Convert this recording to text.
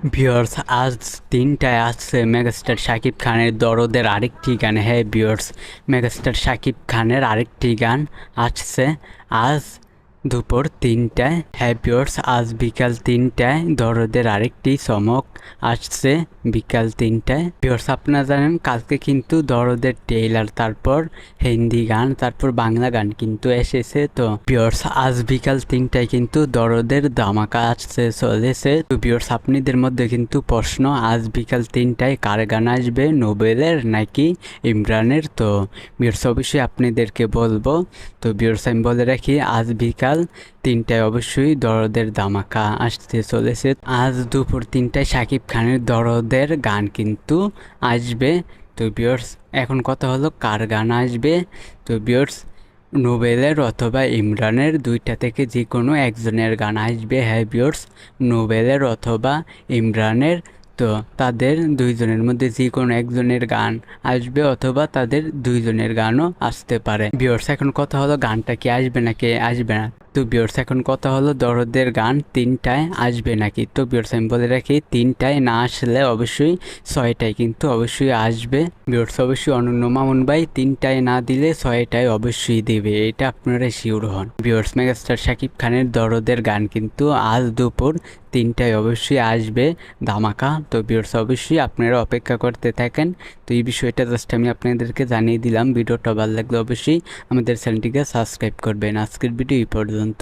Viewers, আজ 3টায় আসছে megastar Shakib খানের দরদের আরেকটি গান। হ্যাঁ ভিউয়ার্স, মেগাস্টার শাকিব খানের আরেকটি গান আসছে আজ দুপুর 3টায়। হ্যাঁ ভিউয়ার্স, আজ বিকাল 3টায় দরদের আরেকটি চমক আসছে বিকাল 3টায়। ভিউয়ার্স, আপনারা জানেন কালকে কিন্তু দরদের ট্রেইলার, তারপর হিন্দি গান, তারপর বাংলা গান কিন্তু এসেছে। তো ভিউয়ার্স, আজ বিকাল 3টায় কিন্তু দরদের ধামাকা আসছে চলেছে। তো ভিউয়ার্স, আপনাদের মধ্যে কিন্তু প্রশ্ন, আজ বিকাল 3টায় কার গান আসবে, নোবেলের নাকি ইমরানের? তো ভিউয়ার্স, অবশ্যই আপনাদেরকে বলবো। তো ভিউয়ার্স, আমি বলে রাখি, আজ বিকাল 3টায় অবশ্যই দরদের ধামাকা আসতে চলেছে। আজ দুপুর 3টায় শাকিব খানের দরদের গান কিন্তু আসবে। তো ভিউয়ার্স, এখন কথা হলো কার গান আসবে। তো ভিউয়ার্স, নোবেলের অথবা ইমরানের দুইটা থেকে যে কোনো একজনের গান আসবে। হ্যাঁ ভিউয়ার্স, নোবেলের অথবা ইমরানের। তো তাদের দুইজনের মধ্যে যে কোনো একজনের গান আসবে, অথবা তাদের দুইজনের গানও আসতে পারে। ভিউয়ার্স, এখন কথা হলো গানটা কি আসবে নাকি আসবে না। তো ভিউয়ার্স, এখন কথা হলো দরদের গান 3টায় আসবে নাকি। তো ভিউয়ার্স, আমি বলে রাখি, 3টায় না আসলে অবশ্যই 6টায় কিন্তু অবশ্যই আসবে। ভিউয়ার্স, অবশ্যই অনন্য মামুন ভাই 3টায় না দিলে 6টায় অবশ্যই দেবে, এটা আপনারা শিওর হন। ভিউয়ার্স, মেগাস্টার শাকিব খানের দরদের গান কিন্তু আজ দুপুর 3টায় অবশ্যই আসবে ধামাকা। তো ভিউয়ার্স, অবশ্যই আপনারা অপেক্ষা করতে থাকেন। তো এই বিষয়টা জাস্ট আমি আপনাদেরকে জানিয়ে দিলাম। ভিডিওটা ভালো লাগলে অবশ্যই আমাদের চ্যানেলটিকে সাবস্ক্রাইব করবেন। আজকের ভিডিও এই পর্যন্ত।